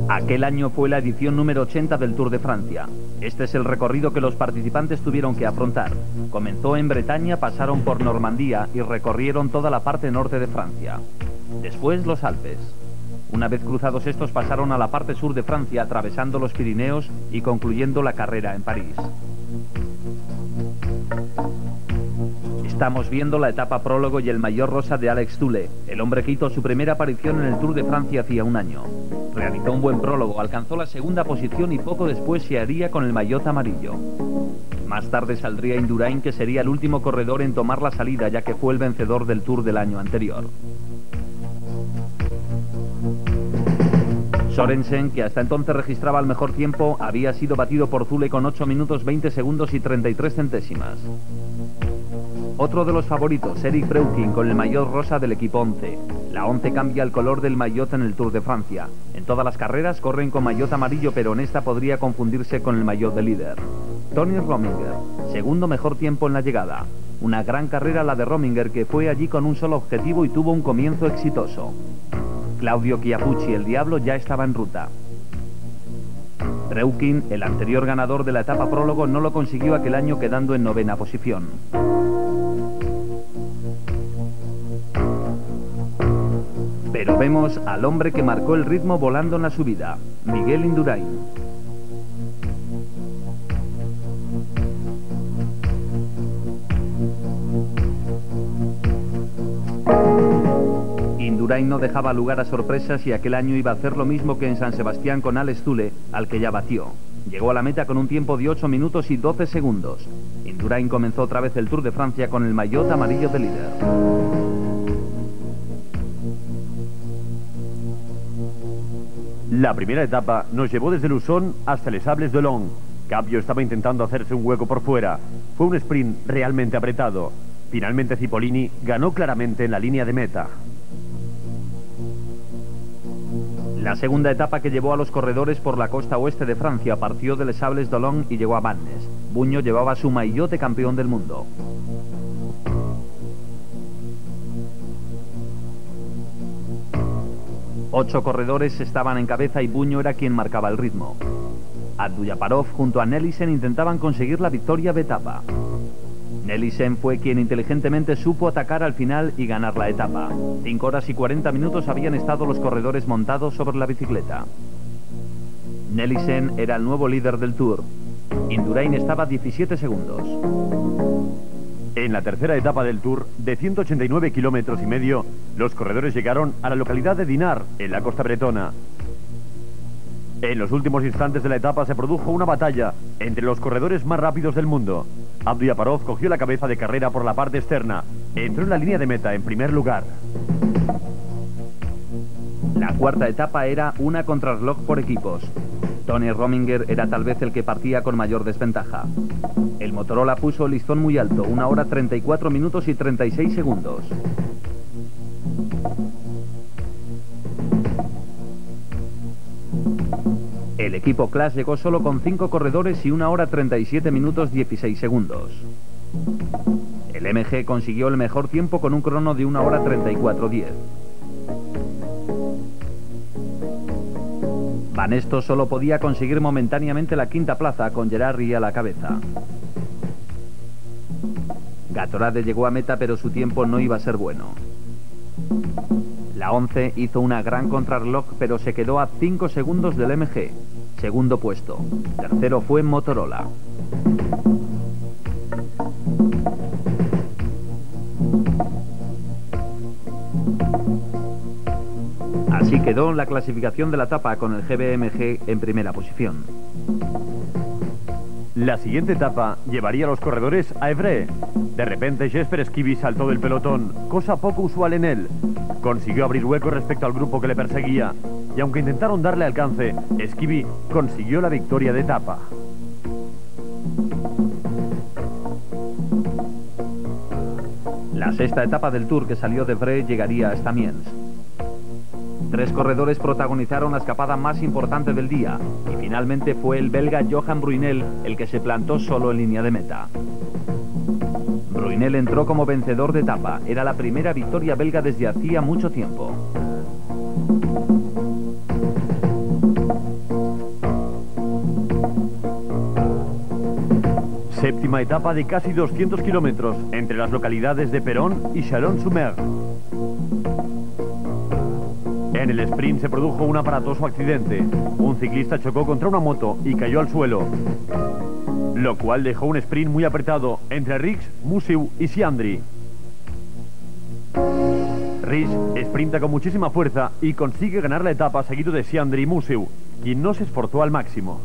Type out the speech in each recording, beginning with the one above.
Aquel año fue la edición número 80 del Tour de Francia. Este es el recorrido que los participantes tuvieron que afrontar. Comenzó en Bretaña, pasaron por Normandía y recorrieron toda la parte norte de Francia. Después los Alpes. Una vez cruzados estos pasaron a la parte sur de Francia, atravesando los Pirineos y concluyendo la carrera en París. Estamos viendo la etapa prólogo y el maillot rosa de Alex Zülle, el hombre que hizo su primera aparición en el Tour de Francia hacía un año. Realizó un buen prólogo, alcanzó la segunda posición y poco después se haría con el maillot amarillo. Más tarde saldría Indurain, que sería el último corredor en tomar la salida, ya que fue el vencedor del Tour del año anterior. Sorensen, que hasta entonces registraba el mejor tiempo, había sido batido por Zülle con 8 minutos 20 segundos y 33 centésimas. Otro de los favoritos, Eric Breuking, con el maillot rosa del equipo 11. La 11 cambia el color del maillot en el Tour de Francia. En todas las carreras corren con maillot amarillo, pero en esta podría confundirse con el maillot de líder. Tony Rominger, segundo mejor tiempo en la llegada. Una gran carrera la de Rominger, que fue allí con un solo objetivo y tuvo un comienzo exitoso. Claudio Chiappucci, el Diablo, ya estaba en ruta. Breuking, el anterior ganador de la etapa prólogo, no lo consiguió aquel año, quedando en 9ª posición. Pero vemos al hombre que marcó el ritmo volando en la subida, Miguel Indurain. Indurain no dejaba lugar a sorpresas y aquel año iba a hacer lo mismo que en San Sebastián con Alex Zülle, al que ya batió. Llegó a la meta con un tiempo de 8 minutos y 12 segundos. Indurain comenzó otra vez el Tour de Francia con el maillot amarillo de líder. La primera etapa nos llevó desde Luzón hasta Les Sables-d'Olonne. Capio estaba intentando hacerse un hueco por fuera. Fue un sprint realmente apretado. Finalmente Cipollini ganó claramente en la línea de meta. La segunda etapa, que llevó a los corredores por la costa oeste de Francia, partió de Les Sables-d'Olonne y llegó a Vannes. Buño llevaba su maillot de campeón del mundo. Ocho corredores estaban en cabeza y Buño era quien marcaba el ritmo. Abdujaparov junto a Nelissen intentaban conseguir la victoria de etapa. Nelissen fue quien inteligentemente supo atacar al final y ganar la etapa. 5 horas y 40 minutos habían estado los corredores montados sobre la bicicleta. Nelissen era el nuevo líder del Tour. Indurain estaba a 17 segundos. En la tercera etapa del Tour, de 189 kilómetros y medio, los corredores llegaron a la localidad de Dinard, en la costa bretona. En los últimos instantes de la etapa se produjo una batalla entre los corredores más rápidos del mundo. Abdujaparov cogió la cabeza de carrera por la parte externa. Entró en la línea de meta en primer lugar. La cuarta etapa era una contrarreloj por equipos. Tony Rominger era tal vez el que partía con mayor desventaja. El Motorola puso el listón muy alto, 1 hora 34 minutos y 36 segundos. El equipo Class llegó solo con 5 corredores y 1 hora 37 minutos 16 segundos. El MG consiguió el mejor tiempo con un crono de 1 hora 34:10. Banesto solo podía conseguir momentáneamente la quinta plaza, con Gerardi a la cabeza. Gatorade llegó a meta, pero su tiempo no iba a ser bueno. La 11 hizo una gran contrarreloj, pero se quedó a 5 segundos del MG. Segundo puesto. Tercero fue Motorola. Así quedó la clasificación de la etapa, con el GBMG en primera posición. La siguiente etapa llevaría a los corredores a Évreux. De repente Jesper Schijvi saltó del pelotón, cosa poco usual en él. Consiguió abrir hueco respecto al grupo que le perseguía, y aunque intentaron darle alcance, Schijvi consiguió la victoria de etapa. La sexta etapa del Tour, que salió de Évreux, llegaría hasta Amiens. Tres corredores protagonizaron la escapada más importante del día y finalmente fue el belga Johan Brunel el que se plantó solo en línea de meta. Brunel entró como vencedor de etapa. Era la primera victoria belga desde hacía mucho tiempo. Séptima etapa de casi 200 kilómetros entre las localidades de Perón y Chalon-sur-Mer. En el sprint se produjo un aparatoso accidente. Un ciclista chocó contra una moto y cayó al suelo, lo cual dejó un sprint muy apretado entre Rijs, Musiu y Siandri. Rijs sprinta con muchísima fuerza y consigue ganar la etapa seguido de Siandri y Musiu, quien no se esforzó al máximo.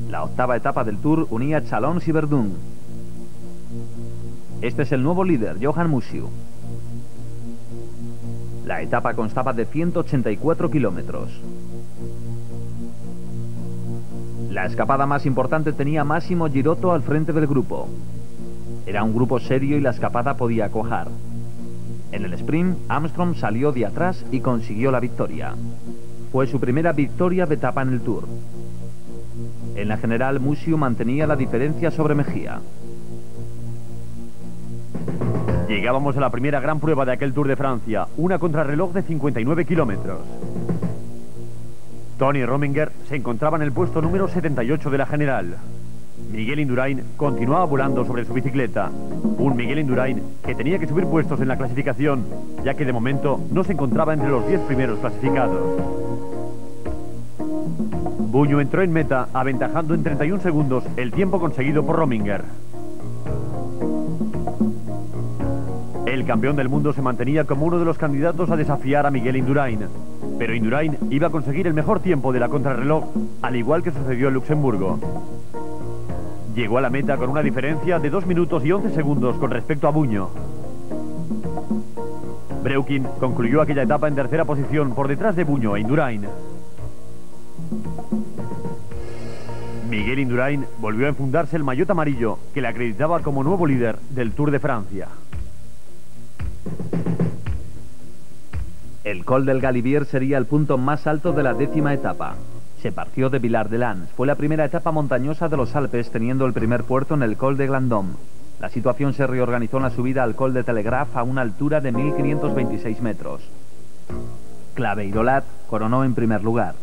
La octava etapa del Tour unía Chalons y Verdun. Este es el nuevo líder, Johan Musiu. La etapa constaba de 184 kilómetros. La escapada más importante tenía a Massimo Girotto al frente del grupo. Era un grupo serio y la escapada podía cuajar. En el sprint, Armstrong salió de atrás y consiguió la victoria. Fue su primera victoria de etapa en el Tour. En la general, Musiu mantenía la diferencia sobre Mejía. Llegábamos a la primera gran prueba de aquel Tour de Francia, una contrarreloj de 59 kilómetros. Tony Rominger se encontraba en el puesto número 78 de la general. Miguel Indurain continuaba volando sobre su bicicleta. Un Miguel Indurain que tenía que subir puestos en la clasificación, ya que de momento no se encontraba entre los 10 primeros clasificados. Buño entró en meta, aventajando en 31 segundos el tiempo conseguido por Rominger. El campeón del mundo se mantenía como uno de los candidatos a desafiar a Miguel Indurain, pero Indurain iba a conseguir el mejor tiempo de la contrarreloj, al igual que sucedió en Luxemburgo. Llegó a la meta con una diferencia de 2 minutos y 11 segundos con respecto a Buño. Breukin concluyó aquella etapa en tercera posición por detrás de Buño e Indurain. Miguel Indurain volvió a enfundarse el maillot amarillo que le acreditaba como nuevo líder del Tour de Francia. El Col del Galibier sería el punto más alto de la 10ª etapa. Se partió de Villard-de-Lans. Fue la primera etapa montañosa de los Alpes, teniendo el primer puerto en el Col de Glandôme. La situación se reorganizó en la subida al Col de Telegraph a una altura de 1526 metros. Claveyrolat coronó en primer lugar.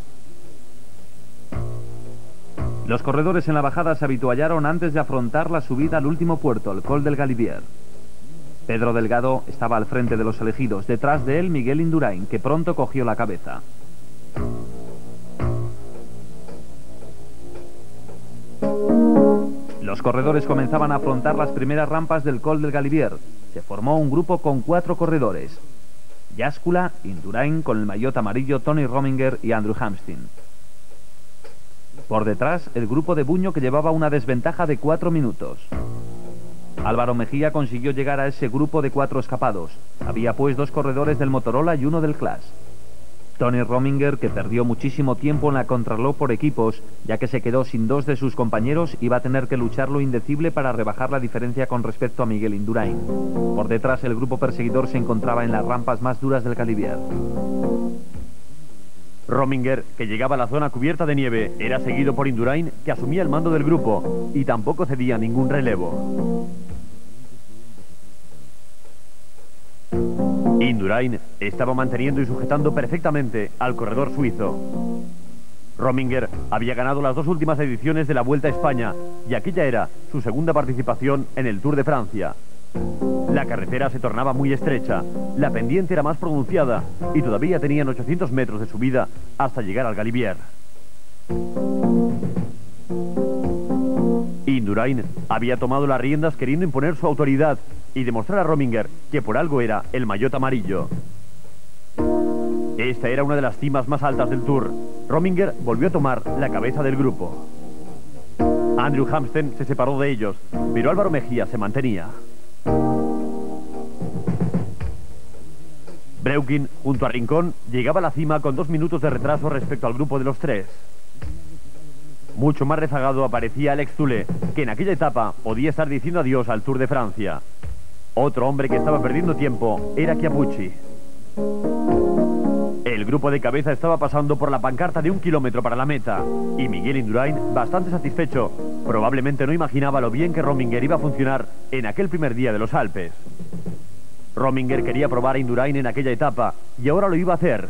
Los corredores en la bajada se habituallaron antes de afrontar la subida al último puerto, el Col del Galibier. Pedro Delgado estaba al frente de los elegidos, detrás de él Miguel Indurain, que pronto cogió la cabeza. Los corredores comenzaban a afrontar las primeras rampas del Col del Galibier. Se formó un grupo con 4 corredores: Yáscula, Indurain, con el maillot amarillo Tony Rominger y Andrew Hamstin. Por detrás, el grupo de Buño, que llevaba una desventaja de 4 minutos. Álvaro Mejía consiguió llegar a ese grupo de 4 escapados. Había pues 2 corredores del Motorola y 1 del Clash. Tony Rominger, que perdió muchísimo tiempo en la contrarreloj por equipos, ya que se quedó sin 2 de sus compañeros, iba a tener que luchar lo indecible para rebajar la diferencia con respecto a Miguel Indurain. Por detrás, el grupo perseguidor se encontraba en las rampas más duras del Galibier. Rominger, que llegaba a la zona cubierta de nieve, era seguido por Indurain, que asumía el mando del grupo y tampoco cedía ningún relevo. Indurain estaba manteniendo y sujetando perfectamente al corredor suizo. Rominger había ganado las 2 últimas ediciones de la Vuelta a España y aquella era su segunda participación en el Tour de Francia. La carretera se tornaba muy estrecha, la pendiente era más pronunciada y todavía tenían 800 metros de subida hasta llegar al Galibier. Indurain había tomado las riendas queriendo imponer su autoridad y demostrar a Rominger que por algo era el maillot amarillo. Esta era una de las cimas más altas del Tour. Rominger volvió a tomar la cabeza del grupo. Andrew Hamstin se separó de ellos, pero Álvaro Mejía se mantenía. Breukin, junto a Rincón, llegaba a la cima con 2 minutos de retraso respecto al grupo de los 3. Mucho más rezagado aparecía Alex Zule, que en aquella etapa podía estar diciendo adiós al Tour de Francia. Otro hombre que estaba perdiendo tiempo era Chiappucci. El grupo de cabeza estaba pasando por la pancarta de 1 kilómetro para la meta y Miguel Indurain, bastante satisfecho, probablemente no imaginaba lo bien que Rominger iba a funcionar en aquel primer día de los Alpes. Rominger quería probar a Indurain en aquella etapa y ahora lo iba a hacer.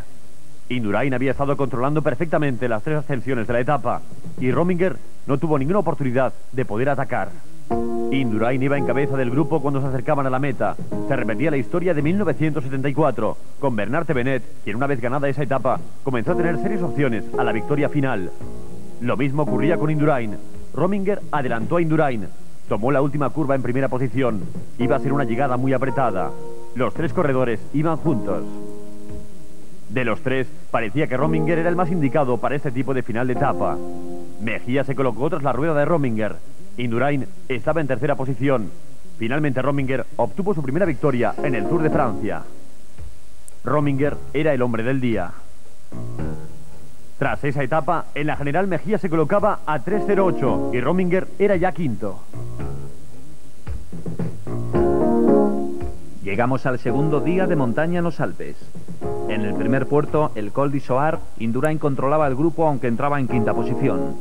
Indurain había estado controlando perfectamente las 3 ascensiones de la etapa y Rominger no tuvo ninguna oportunidad de poder atacar. Indurain iba en cabeza del grupo cuando se acercaban a la meta. Se repetía la historia de 1974, con Bernard Tevenet, quien una vez ganada esa etapa, comenzó a tener serias opciones a la victoria final. Lo mismo ocurría con Indurain. Rominger adelantó a Indurain, tomó la última curva en primera posición. Iba a ser una llegada muy apretada. Los 3 corredores iban juntos. De los 3, parecía que Rominger era el más indicado para este tipo de final de etapa. Mejía se colocó tras la rueda de Rominger. Indurain estaba en tercera posición. Finalmente Rominger obtuvo su primera victoria en el Tour de Francia. Rominger era el hombre del día. Tras esa etapa, en la general Mejía se colocaba a 3:08 y Rominger era ya quinto. Llegamos al segundo día de montaña en los Alpes. En el primer puerto, el Col d'Issoar, Indurain controlaba el grupo aunque entraba en quinta posición.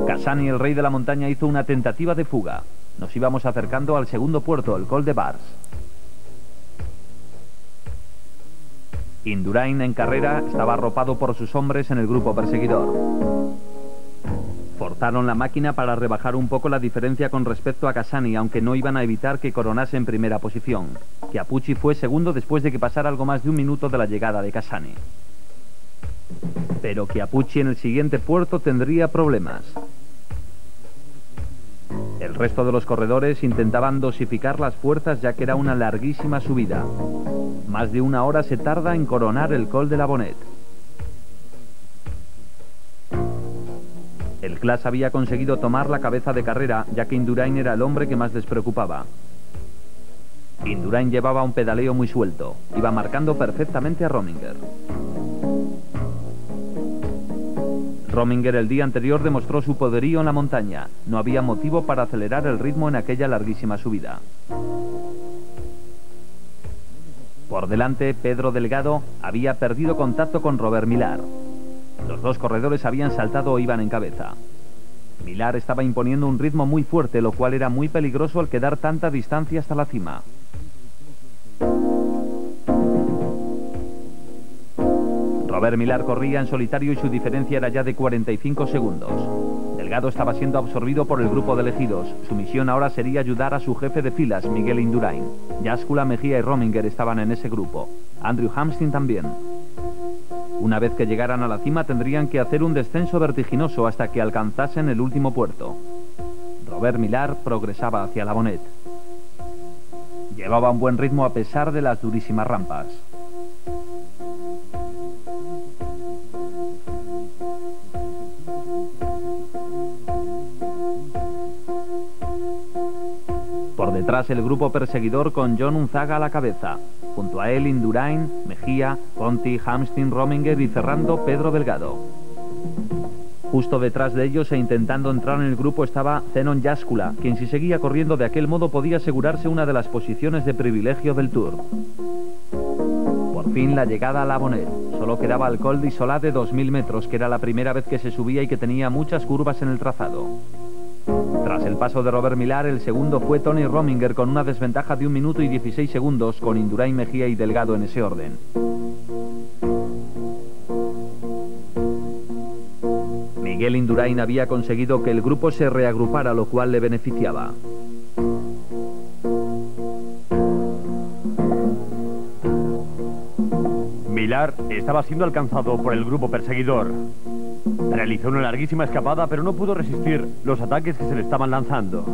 Cassani, el rey de la montaña, hizo una tentativa de fuga. Nos íbamos acercando al segundo puerto, el Col de Bars. Indurain, en carrera, estaba arropado por sus hombres en el grupo perseguidor. Forzaron la máquina para rebajar un poco la diferencia con respecto a Cassani, aunque no iban a evitar que coronase en primera posición. Chiappucci fue segundo después de que pasara algo más de 1 minuto de la llegada de Cassani. Pero Chiappucci en el siguiente puerto tendría problemas. El resto de los corredores intentaban dosificar las fuerzas ya que era una larguísima subida. Más de 1 hora se tarda en coronar el Col de la Bonette. El Claas había conseguido tomar la cabeza de carrera ya que Indurain era el hombre que más les preocupaba. Indurain llevaba un pedaleo muy suelto, iba marcando perfectamente a Rominger. Rominger el día anterior demostró su poderío en la montaña. No había motivo para acelerar el ritmo en aquella larguísima subida. Por delante, Pedro Delgado había perdido contacto con Robert Millar. Los 2 corredores habían saltado o iban en cabeza. Millar estaba imponiendo un ritmo muy fuerte, lo cual era muy peligroso al quedar tanta distancia hasta la cima. Robert Millar corría en solitario y su diferencia era ya de 45 segundos. Delgado estaba siendo absorbido por el grupo de elegidos. Su misión ahora sería ayudar a su jefe de filas, Miguel Indurain. Yáscula, Mejía y Rominger estaban en ese grupo. Andrew Hamstin también. Una vez que llegaran a la cima tendrían que hacer un descenso vertiginoso hasta que alcanzasen el último puerto. Robert Millar progresaba hacia la Bonette. Llevaba un buen ritmo a pesar de las durísimas rampas. Por detrás el grupo perseguidor con John Unzaga a la cabeza. Junto a él Indurain, Mejía, Conti, Hamstin, Rominger y cerrando Pedro Delgado. Justo detrás de ellos e intentando entrar en el grupo estaba Zenon Yáscula, quien si seguía corriendo de aquel modo podía asegurarse una de las posiciones de privilegio del Tour. Por fin la llegada a la Bonette. Solo quedaba el Col d'Issolat de 2000 metros, que era la primera vez que se subía y que tenía muchas curvas en el trazado. Tras el paso de Robert Millar, el segundo fue Tony Rominger con una desventaja de 1 minuto y 16 segundos, con Indurain, Mejía y Delgado en ese orden. Miguel Indurain había conseguido que el grupo se reagrupara, lo cual le beneficiaba. Millar estaba siendo alcanzado por el grupo perseguidor. Realizó una larguísima escapada, pero no pudo resistir los ataques que se le estaban lanzando.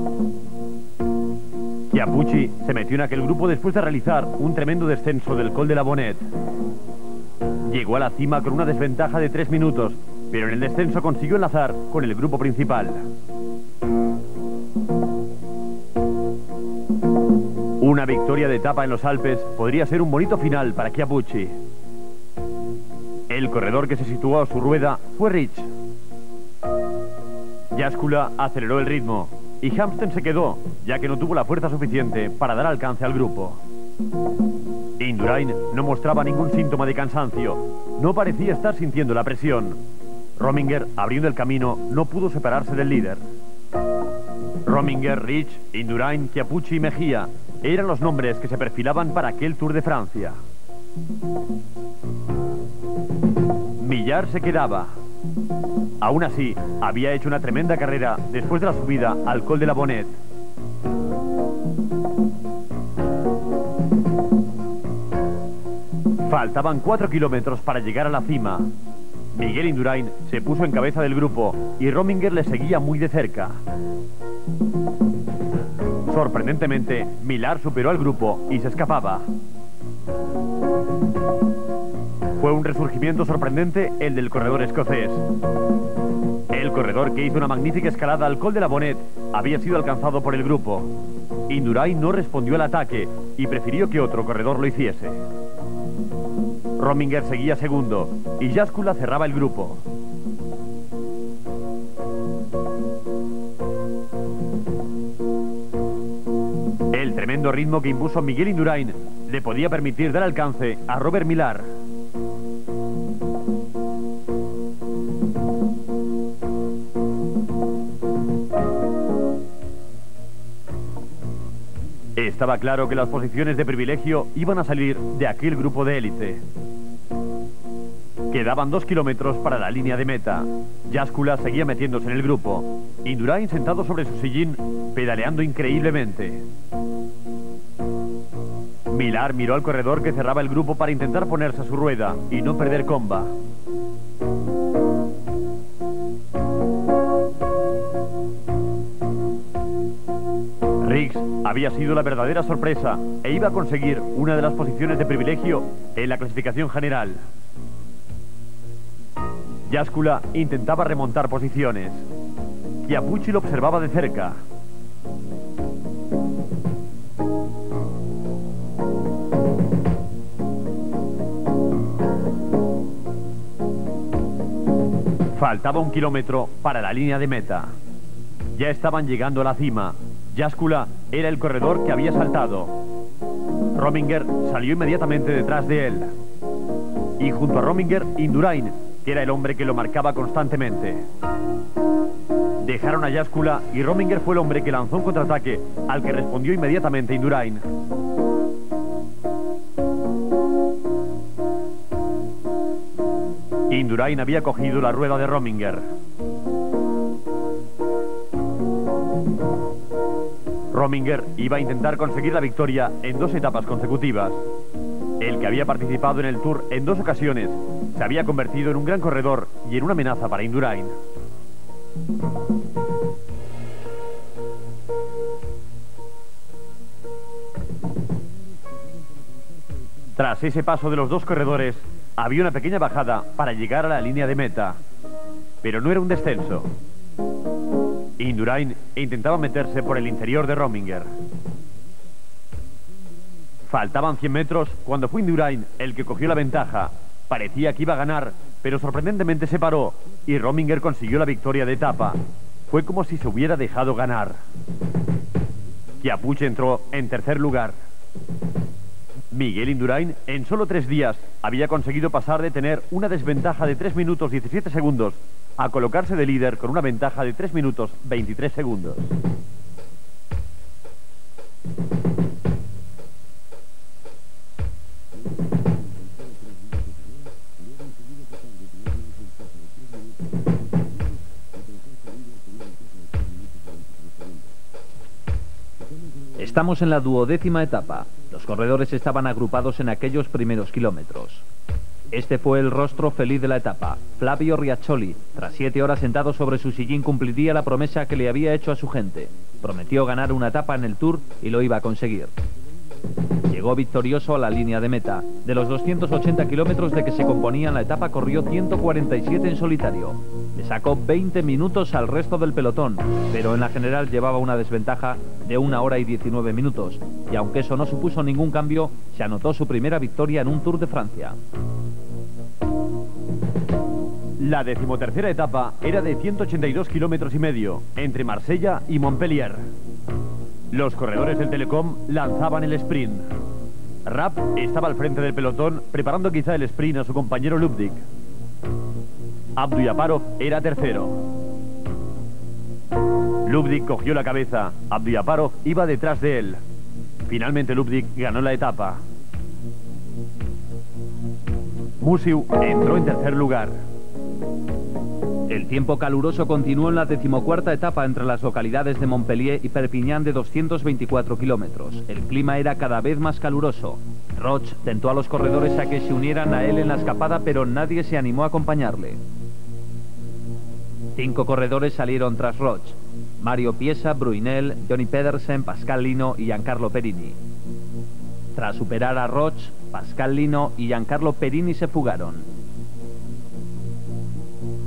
Chiappucci se metió en aquel grupo después de realizar un tremendo descenso del Col de la Bonette. Llegó a la cima con una desventaja de 3 minutos, pero en el descenso consiguió enlazar con el grupo principal. Una victoria de etapa en los Alpes podría ser un bonito final para Chiappucci. El corredor que se situó a su rueda fue Rich. Yáscula aceleró el ritmo. y Hampsten se quedó, ya que no tuvo la fuerza suficiente para dar alcance al grupo. Indurain no mostraba ningún síntoma de cansancio, no parecía estar sintiendo la presión. Rominger, abriendo el camino, no pudo separarse del líder. Rominger, Rich, Indurain, Chiappucci y Mejía eran los nombres que se perfilaban para aquel Tour de Francia. Millar se quedaba. Aún así, había hecho una tremenda carrera después de la subida al Col de la Bonette. Faltaban 4 kilómetros para llegar a la cima. Miguel Indurain se puso en cabeza del grupo y Rominger le seguía muy de cerca. Sorprendentemente, Millar superó al grupo y se escapaba. Fue un resurgimiento sorprendente el del corredor escocés. El corredor que hizo una magnífica escalada al Col de la Bonette había sido alcanzado por el grupo. Indurain no respondió al ataque y prefirió que otro corredor lo hiciese. Rominger seguía segundo y Jaskula cerraba el grupo. El tremendo ritmo que impuso Miguel Indurain le podía permitir dar alcance a Robert Millar. Estaba claro que las posiciones de privilegio iban a salir de aquel grupo de élite. Quedaban 2 kilómetros para la línea de meta. Jaskula seguía metiéndose en el grupo. Indurain sentado sobre su sillín, pedaleando increíblemente. Millar miró al corredor que cerraba el grupo para intentar ponerse a su rueda y no perder comba. Riggs había sido la verdadera sorpresa e iba a conseguir una de las posiciones de privilegio en la clasificación general. Jaskula intentaba remontar posiciones. Chiappucci lo observaba de cerca. Faltaba 1 kilómetro para la línea de meta. Ya estaban llegando a la cima. Jaskula era el corredor que había saltado. Rominger salió inmediatamente detrás de él. Y junto a Rominger, Indurain, que era el hombre que lo marcaba constantemente. Dejaron a Jaskula y Rominger fue el hombre que lanzó un contraataque al que respondió inmediatamente Indurain. Indurain había cogido la rueda de Rominger. Rominger iba a intentar conseguir la victoria en 2 etapas consecutivas. El que había participado en el Tour en 2 ocasiones se había convertido en un gran corredor y en una amenaza para Indurain. Tras ese paso de los 2 corredores, había una pequeña bajada para llegar a la línea de meta. Pero no era un descenso. Indurain intentaba meterse por el interior de Rominger. Faltaban 100 metros cuando fue Indurain el que cogió la ventaja. Parecía que iba a ganar, pero sorprendentemente se paró y Rominger consiguió la victoria de etapa. Fue como si se hubiera dejado ganar. Chiappucci entró en tercer lugar. Miguel Indurain en solo 3 días había conseguido pasar de tener una desventaja de 3 minutos 17 segundos a colocarse de líder con una ventaja de 3 minutos 23 segundos. Estamos en la 12ª etapa. Los corredores estaban agrupados en aquellos primeros kilómetros. Este fue el rostro feliz de la etapa. Flavio Riaccioli, tras 7 horas sentado sobre su sillín, cumpliría la promesa que le había hecho a su gente. Prometió ganar una etapa en el Tour y lo iba a conseguir. Llegó victorioso a la línea de meta. De los 280 kilómetros de que se componían la etapa, corrió 147 en solitario. Le sacó 20 minutos al resto del pelotón, pero en la general llevaba una desventaja de 1 hora y 19 minutos. Y aunque eso no supuso ningún cambio, se anotó su primera victoria en un Tour de Francia. La La 13ª etapa era de 182 kilómetros y medio, entre Marsella y Montpellier. Los corredores del Telecom lanzaban el sprint. Rapp estaba al frente del pelotón, preparando quizá el sprint a su compañero Lubdik. Abduyaparov era tercero. Lubdik cogió la cabeza. Abduyaparov iba detrás de él. Finalmente Lubdik ganó la etapa. Musiu entró en tercer lugar. El tiempo caluroso continuó en la 14ª etapa entre las localidades de Montpellier y Perpiñán de 224 kilómetros. El clima era cada vez más caluroso. Roche tentó a los corredores a que se unieran a él en la escapada, pero nadie se animó a acompañarle. 5 corredores salieron tras Roche: Mario Piesa, Brunel, Johnny Pedersen, Pascal Lino y Giancarlo Perini. Tras superar a Roche, Pascal Lino y Giancarlo Perini se fugaron.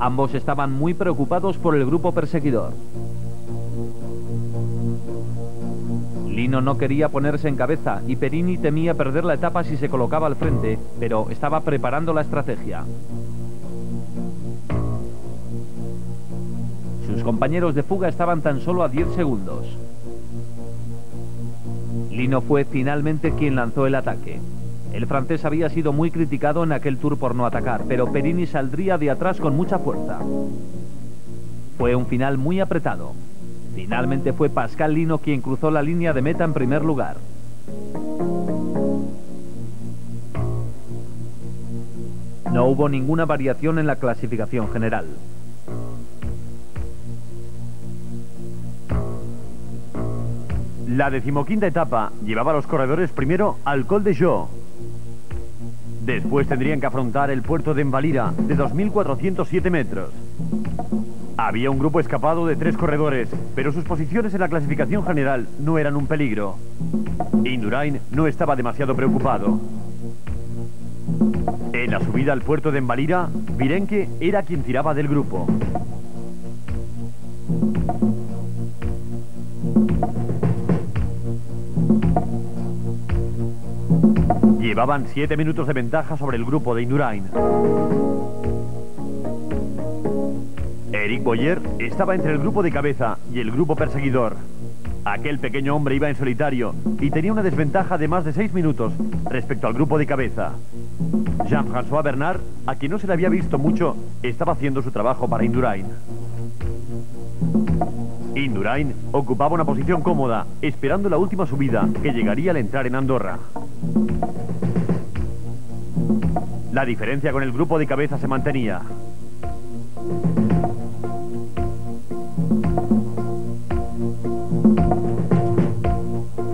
Ambos estaban muy preocupados por el grupo perseguidor. Lino no quería ponerse en cabeza y Perini temía perder la etapa si se colocaba al frente, pero estaba preparando la estrategia. Sus compañeros de fuga estaban tan solo a 10 segundos. Lino fue finalmente quien lanzó el ataque. El francés había sido muy criticado en aquel Tour por no atacar, pero Perini saldría de atrás con mucha fuerza. Fue un final muy apretado. Finalmente fue Pascal Lino quien cruzó la línea de meta en primer lugar. No hubo ninguna variación en la clasificación general. La 15ª etapa llevaba a los corredores primero al Col de Jo. Después tendrían que afrontar el puerto de Envalira, de 2.407 metros. Había un grupo escapado de 3 corredores, pero sus posiciones en la clasificación general no eran un peligro. Indurain no estaba demasiado preocupado. En la subida al puerto de Envalira, Virenque era quien tiraba del grupo. Llevaban 7 minutos de ventaja sobre el grupo de Indurain. Eric Boyer estaba entre el grupo de cabeza y el grupo perseguidor. Aquel pequeño hombre iba en solitario y tenía una desventaja de más de 6 minutos respecto al grupo de cabeza. Jean-François Bernard, a quien no se le había visto mucho, estaba haciendo su trabajo para Indurain. Indurain ocupaba una posición cómoda, esperando la última subida que llegaría al entrar en Andorra. La diferencia con el grupo de cabeza se mantenía.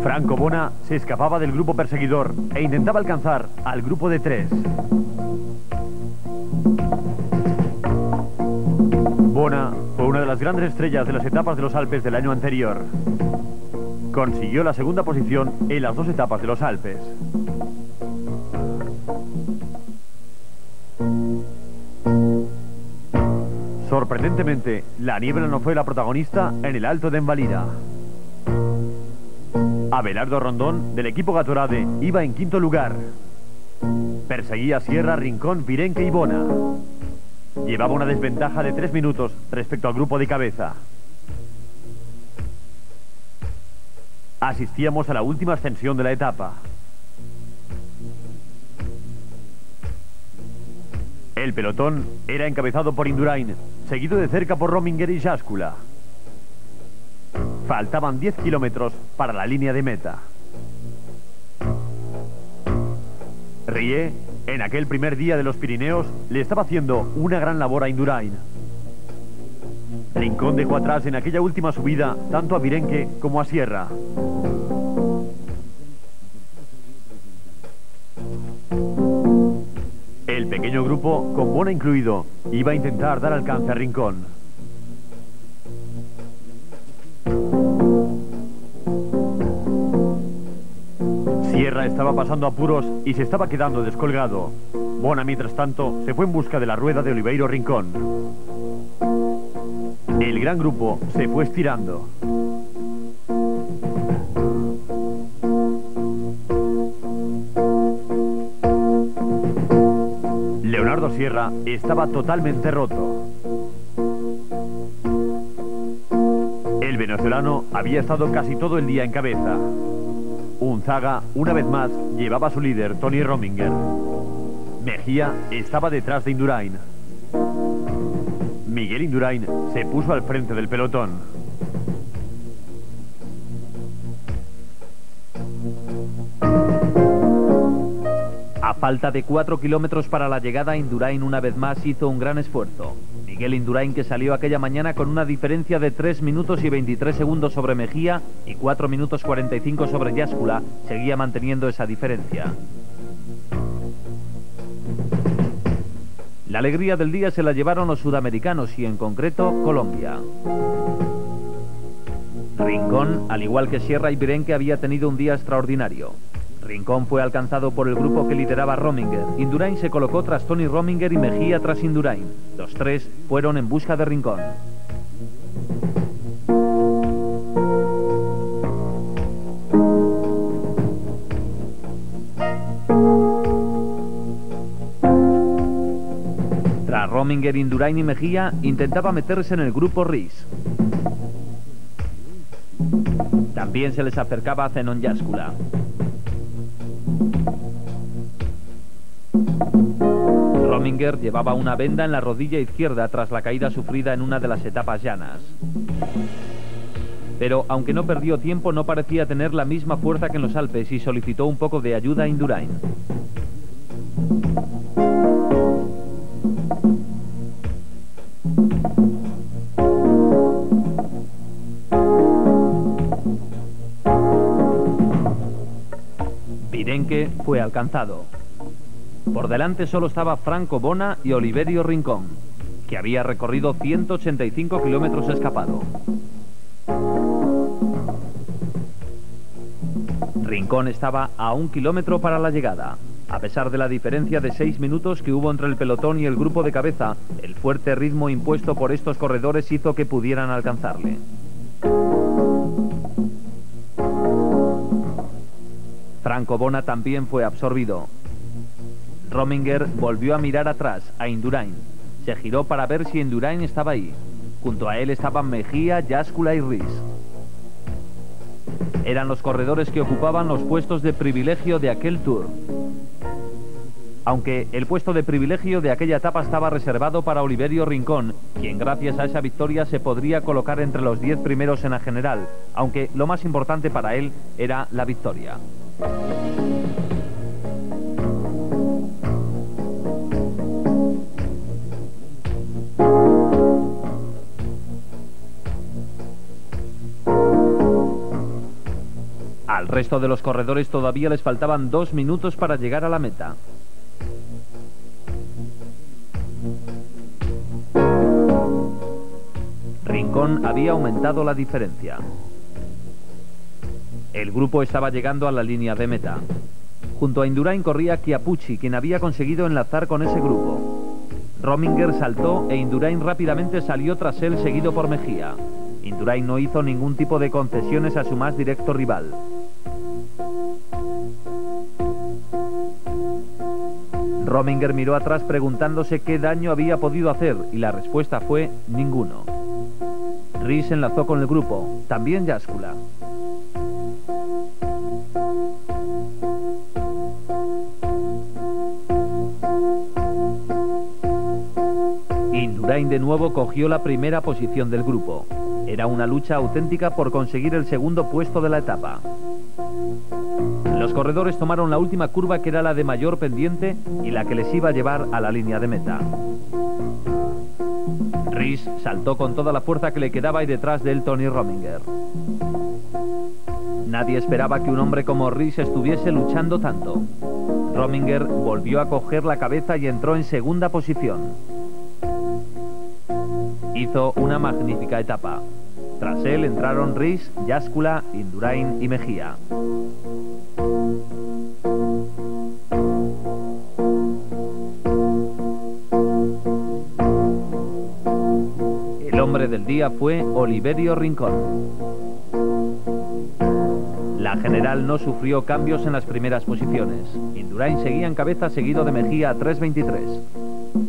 Franco Bona se escapaba del grupo perseguidor e intentaba alcanzar al grupo de 3. Bona fue una de las grandes estrellas de las etapas de los Alpes del año anterior. Consiguió la segunda posición en las 2 etapas de los Alpes. Sorprendentemente, la niebla no fue la protagonista en el Alto de Envalira. Abelardo Rondón, del equipo Gatorade, iba en 5º lugar. Perseguía Sierra, Rincón, Virenque y Bona. Llevaba una desventaja de 3 minutos respecto al grupo de cabeza. Asistíamos a la última ascensión de la etapa. El pelotón era encabezado por Indurain, seguido de cerca por Rominger y Jáskula. Faltaban 10 kilómetros para la línea de meta. Rie, en aquel primer día de los Pirineos, le estaba haciendo una gran labor a Indurain. Rincón dejó atrás en aquella última subida tanto a Virenque como a Sierra. El pequeño grupo, con Bona incluido, iba a intentar dar alcance a Rincón. Sierra estaba pasando apuros y se estaba quedando descolgado. Bona, mientras tanto, se fue en busca de la rueda de Oliveiro Rincón. El gran grupo se fue estirando. Leonardo Ricardo Sierra estaba totalmente roto. El venezolano había estado casi todo el día en cabeza. Unzaga, una vez más, llevaba a su líder, Tony Rominger. Mejía estaba detrás de Indurain. Miguel Indurain se puso al frente del pelotón. A falta de 4 kilómetros para la llegada, Indurain una vez más hizo un gran esfuerzo. Miguel Indurain, que salió aquella mañana con una diferencia de 3 minutos y 23 segundos sobre Mejía y 4 minutos 45 sobre Yáscula, seguía manteniendo esa diferencia. La alegría del día se la llevaron los sudamericanos y en concreto Colombia. Rincón, al igual que Sierra y Birenque, había tenido un día extraordinario. Rincón fue alcanzado por el grupo que lideraba Rominger. Indurain se colocó tras Tony Rominger y Mejía tras Indurain. Los tres fueron en busca de Rincón. Tras Rominger, Indurain y Mejía, intentaba meterse en el grupo Riis. También se les acercaba a Zenon Yáscula. Rominger llevaba una venda en la rodilla izquierda tras la caída sufrida en una de las etapas llanas. Pero aunque no perdió tiempo, no parecía tener la misma fuerza que en los Alpes y solicitó un poco de ayuda a Indurain. Birenque fue alcanzado. Por delante solo estaba Franco Bona y Oliverio Rincón, que había recorrido 185 kilómetros escapado. Rincón estaba a 1 kilómetro para la llegada. A pesar de la diferencia de 6 minutos que hubo entre el pelotón y el grupo de cabeza, el fuerte ritmo impuesto por estos corredores hizo que pudieran alcanzarle. Franco Bona también fue absorbido. Rominger volvió a mirar atrás, a Indurain. Se giró para ver si Indurain estaba ahí. Junto a él estaban Mejía, Yáscula y Riis. Eran los corredores que ocupaban los puestos de privilegio de aquel Tour. Aunque el puesto de privilegio de aquella etapa estaba reservado para Oliverio Rincón, quien gracias a esa victoria se podría colocar entre los 10 primeros en la general, aunque lo más importante para él era la victoria. Al resto de los corredores todavía les faltaban 2 minutos para llegar a la meta. Rincón había aumentado la diferencia. El grupo estaba llegando a la línea de meta. Junto a Indurain corría Chiappucci, quien había conseguido enlazar con ese grupo. Rominger saltó e Indurain rápidamente salió tras él, seguido por Mejía. Indurain no hizo ningún tipo de concesiones a su más directo rival. Rominger miró atrás preguntándose qué daño había podido hacer y la respuesta fue ninguno. Riis enlazó con el grupo, también Yáscula. Indurain de nuevo cogió la primera posición del grupo. Era una lucha auténtica por conseguir el segundo puesto de la etapa. Los corredores tomaron la última curva, que era la de mayor pendiente y la que les iba a llevar a la línea de meta. Riis saltó con toda la fuerza que le quedaba y detrás de él Tony Rominger. Nadie esperaba que un hombre como Riis estuviese luchando tanto. Rominger volvió a coger la cabeza y entró en segunda posición. Hizo una magnífica etapa. Tras él entraron Riis, Yáscula, Indurain y Mejía. El hombre del día fue Oliverio Rincón. La general no sufrió cambios en las primeras posiciones. Indurain seguía en cabeza, seguido de Mejía a 3:23.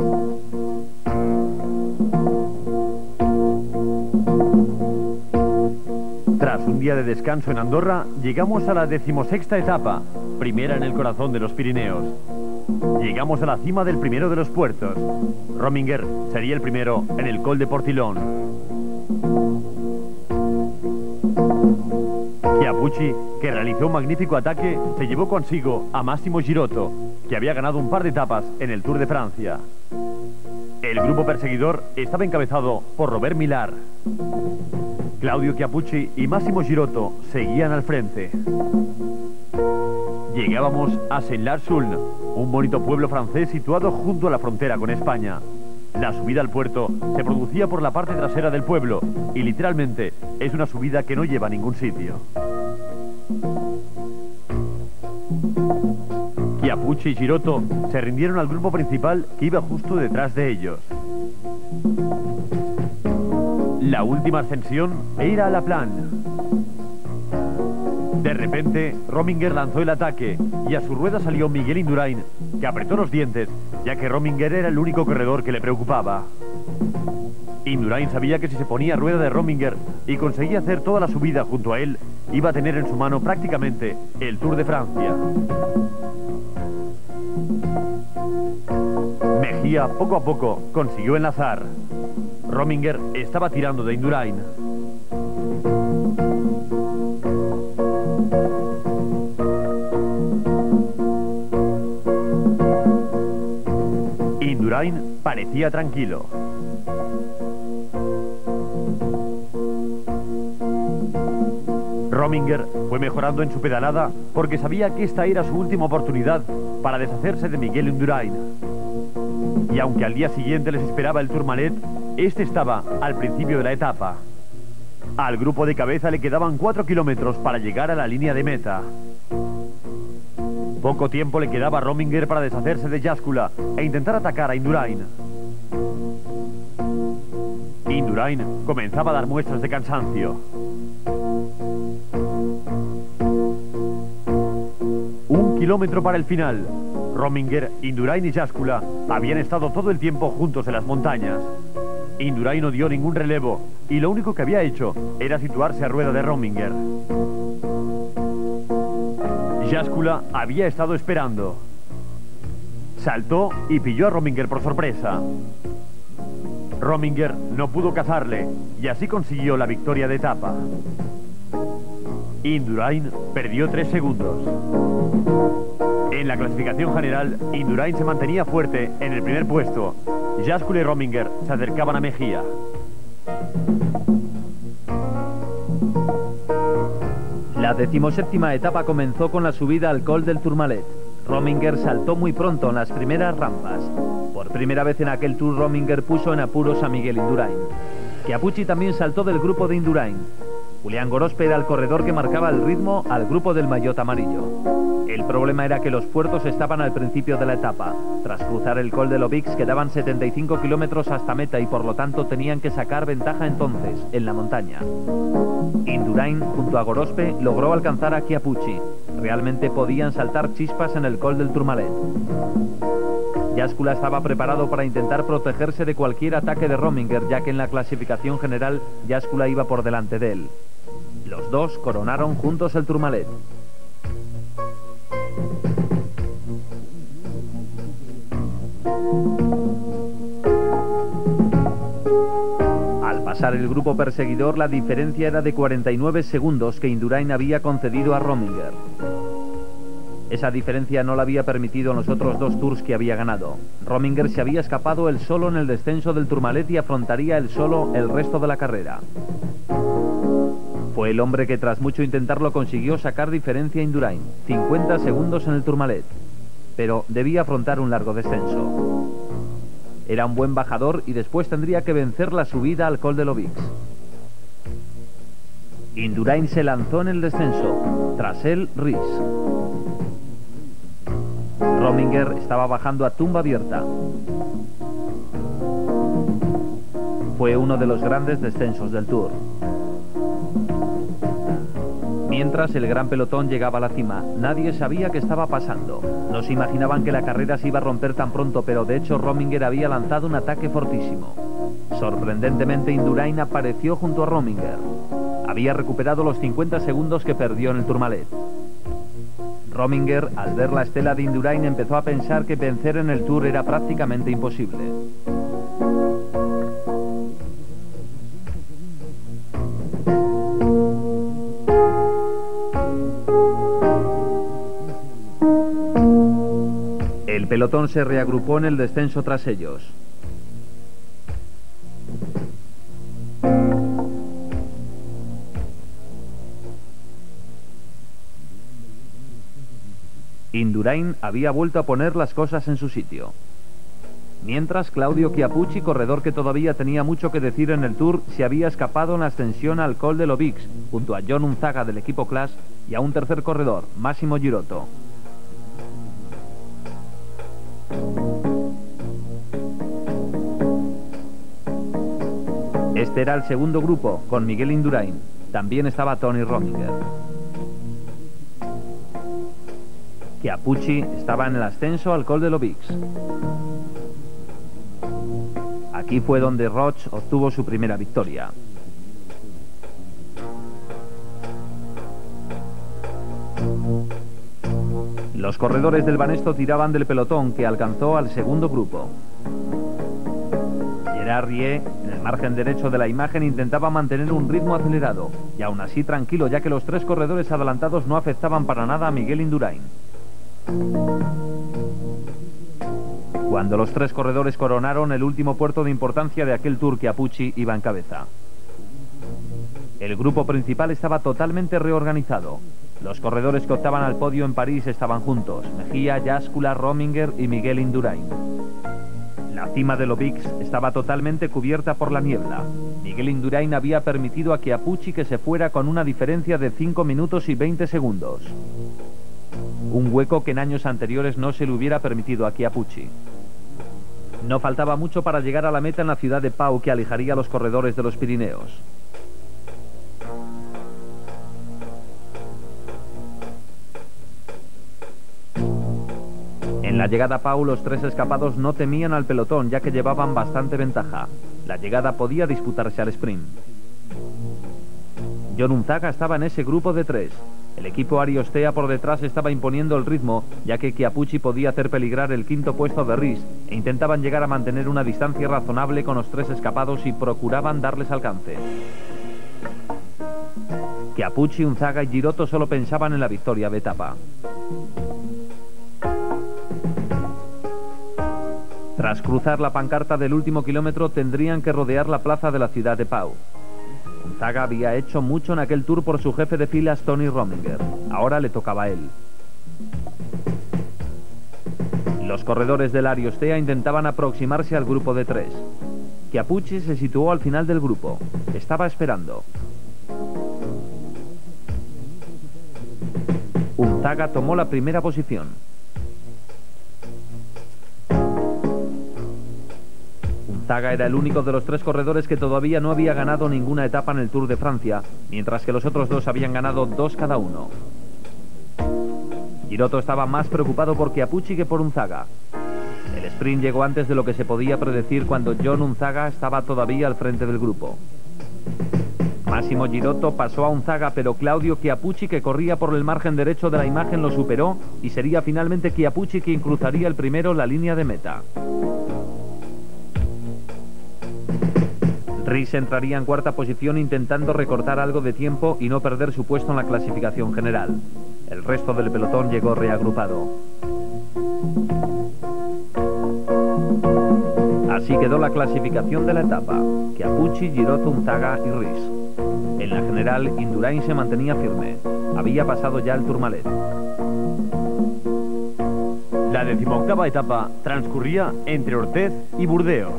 día de descanso en Andorra, llegamos a la 16ª etapa, primera en el corazón de los Pirineos. Llegamos a la cima del primero de los puertos. Rominger sería el primero en el Col de Portillon. Chiappucci, que realizó un magnífico ataque, se llevó consigo a Massimo Girotto, que había ganado un par de etapas en el Tour de Francia. El grupo perseguidor estaba encabezado por Robert Millar. Claudio Chiappucci y Massimo Girotto seguían al frente. Llegábamos a Saint-Lars-Suln, un bonito pueblo francés situado junto a la frontera con España. La subida al puerto se producía por la parte trasera del pueblo y literalmente es una subida que no lleva a ningún sitio. Chiappucci y Girotto se rindieron al grupo principal que iba justo detrás de ellos. La última ascensión era a La Plan. De repente, Rominger lanzó el ataque y a su rueda salió Miguel Indurain, que apretó los dientes, ya que Rominger era el único corredor que le preocupaba. Indurain sabía que si se ponía a rueda de Rominger y conseguía hacer toda la subida junto a él, iba a tener en su mano prácticamente el Tour de Francia. Mejía, poco a poco, consiguió enlazar. Rominger estaba tirando de Indurain. Indurain parecía tranquilo. Rominger fue mejorando en su pedalada porque sabía que esta era su última oportunidad para deshacerse de Miguel Indurain. Y aunque al día siguiente les esperaba el Tourmalet, este estaba al principio de la etapa. Al grupo de cabeza le quedaban 4 kilómetros para llegar a la línea de meta. Poco tiempo le quedaba a Rominger para deshacerse de Jáscula e intentar atacar a Indurain. Indurain comenzaba a dar muestras de cansancio. 1 kilómetro para el final. Rominger, Indurain y Jáscula habían estado todo el tiempo juntos en las montañas. Indurain no dio ningún relevo y lo único que había hecho era situarse a rueda de Rominger. Jáscula había estado esperando. Saltó y pilló a Rominger por sorpresa. Rominger no pudo cazarle y así consiguió la victoria de etapa. Indurain perdió 3 segundos. En la clasificación general, Indurain se mantenía fuerte en el primer puesto. Jáscula y Rominger se acercaban a Mejía. La 17ª etapa comenzó con la subida al Col del Tourmalet. Rominger saltó muy pronto en las primeras rampas. Por primera vez en aquel Tour, Rominger puso en apuros a Miguel Indurain. Chiappucci también saltó del grupo de Indurain. Julián Gorospe era el corredor que marcaba el ritmo al grupo del maillot amarillo. El problema era que los puertos estaban al principio de la etapa. Tras cruzar el Col de l'Aubix quedaban 75 kilómetros hasta meta y por lo tanto tenían que sacar ventaja entonces, en la montaña. Indurain, junto a Gorospe, logró alcanzar a Chiappucci. Realmente podían saltar chispas en el Col del Tourmalet. Jáscula estaba preparado para intentar protegerse de cualquier ataque de Rominger, ya que en la clasificación general Jáscula iba por delante de él. Los dos coronaron juntos el Tourmalet. Al pasar el grupo perseguidor, la diferencia era de 49 segundos que Indurain había concedido a Rominger. Esa diferencia no la había permitido en los otros 2 tours que había ganado. Rominger se había escapado él solo en el descenso del Tourmalet y afrontaría él solo el resto de la carrera. Fue el hombre que tras mucho intentarlo consiguió sacar diferencia a Indurain, 50 segundos en el Tourmalet. Pero debía afrontar un largo descenso. Era un buen bajador y después tendría que vencer la subida al Col de l'Aubix. Indurain se lanzó en el descenso, tras él Ries. Rominger estaba bajando a tumba abierta. Fue uno de los grandes descensos del Tour. Mientras el gran pelotón llegaba a la cima, nadie sabía qué estaba pasando. No se imaginaban que la carrera se iba a romper tan pronto, pero de hecho Rominger había lanzado un ataque fortísimo. Sorprendentemente, Indurain apareció junto a Rominger. Había recuperado los 50 segundos que perdió en el Tourmalet. Rominger, al ver la estela de Indurain, empezó a pensar que vencer en el Tour era prácticamente imposible. El pelotón se reagrupó en el descenso tras ellos. Indurain había vuelto a poner las cosas en su sitio. Mientras, Claudio Chiappucci, corredor que todavía tenía mucho que decir en el Tour, se había escapado en la ascensión al Col de l'Aubix, junto a John Unzaga del equipo Class y a un tercer corredor, Massimo Girotto. Este era el segundo grupo, con Miguel Indurain. También estaba Tony Rominger. Chiappucci estaba en el ascenso al Col de l'Aubix. Aquí fue donde Roche obtuvo su primera victoria. Los corredores del Banesto tiraban del pelotón, que alcanzó al segundo grupo. Gerard Rie, en el margen derecho de la imagen, intentaba mantener un ritmo acelerado, y aún así tranquilo, ya que los tres corredores adelantados no afectaban para nada a Miguel Indurain. Cuando los tres corredores coronaron el último puerto de importancia de aquel Tour, Chiappucci iba en cabeza. El grupo principal estaba totalmente reorganizado. Los corredores que optaban al podio en París estaban juntos: Mejía, Yáscula, Rominger y Miguel Indurain. La cima de l'Aubix estaba totalmente cubierta por la niebla. Miguel Indurain había permitido a Chiappucci que se fuera con una diferencia de 5 minutos y 20 segundos. Un hueco que en años anteriores no se le hubiera permitido a Chiappucci. No faltaba mucho para llegar a la meta en la ciudad de Pau, que alejaría a los corredores de los Pirineos. En la llegada a Pau, los tres escapados no temían al pelotón, ya que llevaban bastante ventaja. La llegada podía disputarse al sprint. John Unzaga estaba en ese grupo de tres. El equipo Ariostea por detrás estaba imponiendo el ritmo, ya que Chiappucci podía hacer peligrar el quinto puesto de Ries, e intentaban llegar a mantener una distancia razonable con los tres escapados y procuraban darles alcance. Chiappucci, Unzaga y Girotto solo pensaban en la victoria de etapa. Tras cruzar la pancarta del último kilómetro, tendrían que rodear la plaza de la ciudad de Pau. Unzaga había hecho mucho en aquel Tour por su jefe de filas, Tony Rominger. Ahora le tocaba a él. Los corredores del Ariostea intentaban aproximarse al grupo de tres. Chiappucci se situó al final del grupo. Estaba esperando. Unzaga tomó la primera posición. Unzaga era el único de los tres corredores que todavía no había ganado ninguna etapa en el Tour de Francia, mientras que los otros dos habían ganado 2 cada uno. Girotto estaba más preocupado por Chiappucci que por Unzaga. El sprint llegó antes de lo que se podía predecir, cuando John Unzaga estaba todavía al frente del grupo. Massimo Girotto pasó a Unzaga, pero Claudio Chiappucci, que corría por el margen derecho de la imagen, lo superó, y sería finalmente Chiappucci quien cruzaría el primero la línea de meta. Ries entraría en cuarta posición intentando recortar algo de tiempo y no perder su puesto en la clasificación general. El resto del pelotón llegó reagrupado. Así quedó la clasificación de la etapa: Chiappucci, Girotto, Unzaga y Ries. En la general, Indurain se mantenía firme. Había pasado ya el Tourmalet. La 18ª etapa transcurría entre Orthez y Burdeos.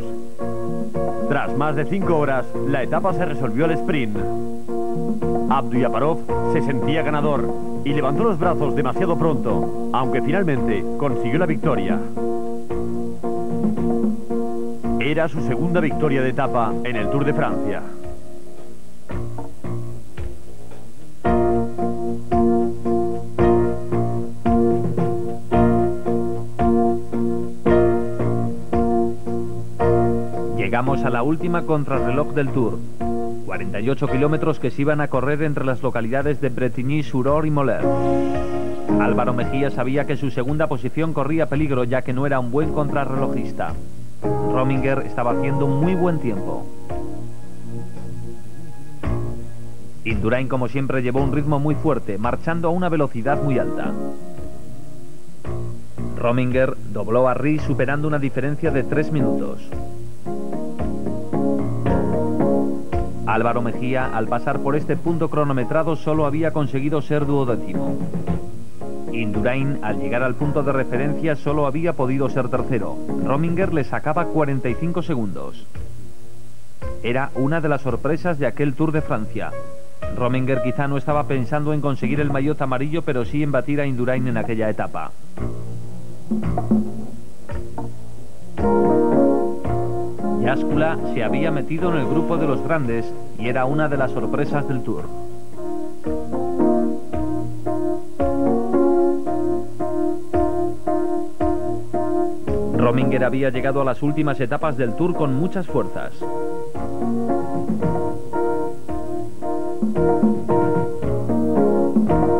Tras más de 5 horas, la etapa se resolvió al sprint. Abduyaparov se sentía ganador y levantó los brazos demasiado pronto, aunque finalmente consiguió la victoria. Era su segunda victoria de etapa en el Tour de Francia. Llegamos a la última contrarreloj del Tour. 48 kilómetros que se iban a correr entre las localidades de Bretigny-sur-Orge y Moller. Álvaro Mejía sabía que su segunda posición corría peligro, ya que no era un buen contrarrelojista. Rominger estaba haciendo un muy buen tiempo. Indurain, como siempre, llevó un ritmo muy fuerte, marchando a una velocidad muy alta. Rominger dobló a Ries superando una diferencia de 3 minutos. Álvaro Mejía, al pasar por este punto cronometrado, solo había conseguido ser duodécimo. Indurain, al llegar al punto de referencia, solo había podido ser tercero. Rominger le sacaba 45 segundos. Era una de las sorpresas de aquel Tour de Francia. Rominger quizá no estaba pensando en conseguir el maillot amarillo, pero sí en batir a Indurain en aquella etapa. Jáscula se había metido en el grupo de los grandes y era una de las sorpresas del Tour. Rominger había llegado a las últimas etapas del Tour con muchas fuerzas.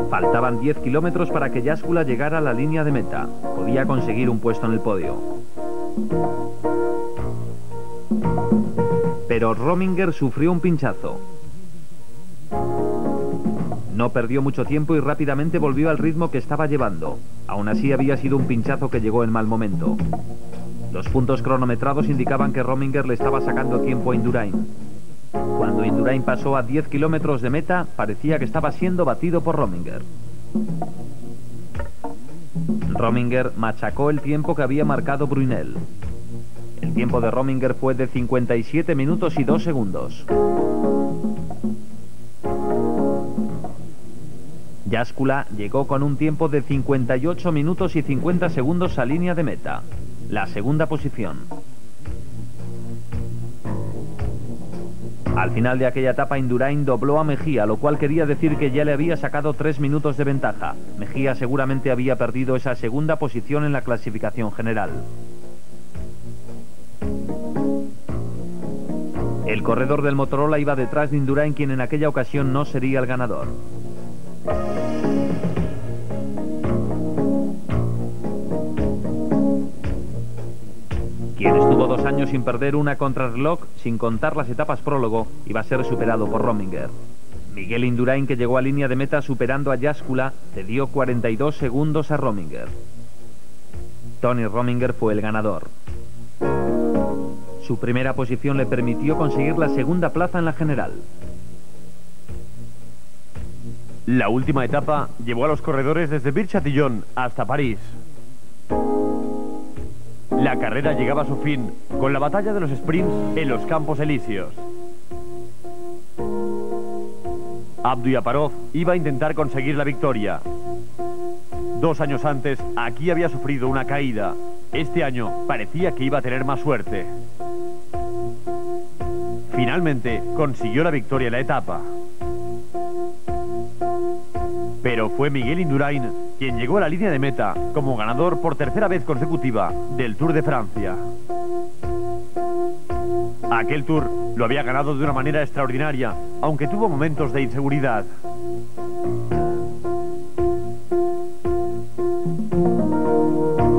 Faltaban 10 kilómetros para que Jáscula llegara a la línea de meta. Podía conseguir un puesto en el podio. Pero Rominger sufrió un pinchazo. No perdió mucho tiempo y rápidamente volvió al ritmo que estaba llevando. Aún así había sido un pinchazo que llegó en mal momento. Los puntos cronometrados indicaban que Rominger le estaba sacando tiempo a Indurain. Cuando Indurain pasó a 10 kilómetros de meta, parecía que estaba siendo batido por Rominger. Rominger machacó el tiempo que había marcado Brunel. El tiempo de Rominger fue de 57 minutos y 2 segundos. Jáscula llegó con un tiempo de 58 minutos y 50 segundos a línea de meta, la segunda posición. Al final de aquella etapa, Indurain dobló a Mejía, lo cual quería decir que ya le había sacado 3 minutos de ventaja. Mejía seguramente había perdido esa segunda posición en la clasificación general. El corredor del Motorola iba detrás de Indurain, quien en aquella ocasión no sería el ganador. Quien estuvo 2 años sin perder una contrarreloj, sin contar las etapas prólogo, iba a ser superado por Rominger. Miguel Indurain, que llegó a línea de meta superando a Jáscula, cedió 42 segundos a Rominger. Tony Rominger fue el ganador. Su primera posición le permitió conseguir la segunda plaza en la general. La última etapa llevó a los corredores desde Vieux-Châtillon hasta París. La carrera llegaba a su fin con la batalla de los sprints en los Campos Elíseos. Abdou-Yaparov iba a intentar conseguir la victoria. 2 años antes, aquí había sufrido una caída. Este año parecía que iba a tener más suerte. Finalmente consiguió la victoria en la etapa. Pero fue Miguel Indurain quien llegó a la línea de meta como ganador por tercera vez consecutiva del Tour de Francia. Aquel Tour lo había ganado de una manera extraordinaria, aunque tuvo momentos de inseguridad.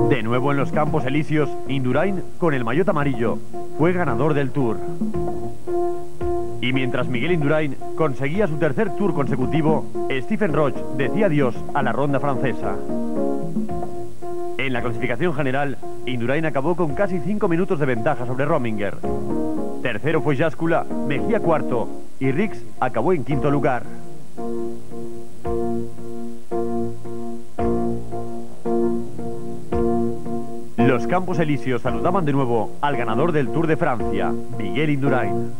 De nuevo en los Campos Elíseos, Indurain, con el maillot amarillo, fue ganador del Tour. Y mientras Miguel Indurain conseguía su tercer Tour consecutivo, Stephen Roche decía adiós a la ronda francesa. En la clasificación general, Indurain acabó con casi 5 minutos de ventaja sobre Rominger. Tercero fue Jáscula, Mejía cuarto y Ries acabó en quinto lugar. Los Campos Elíseos saludaban de nuevo al ganador del Tour de Francia, Miguel Indurain.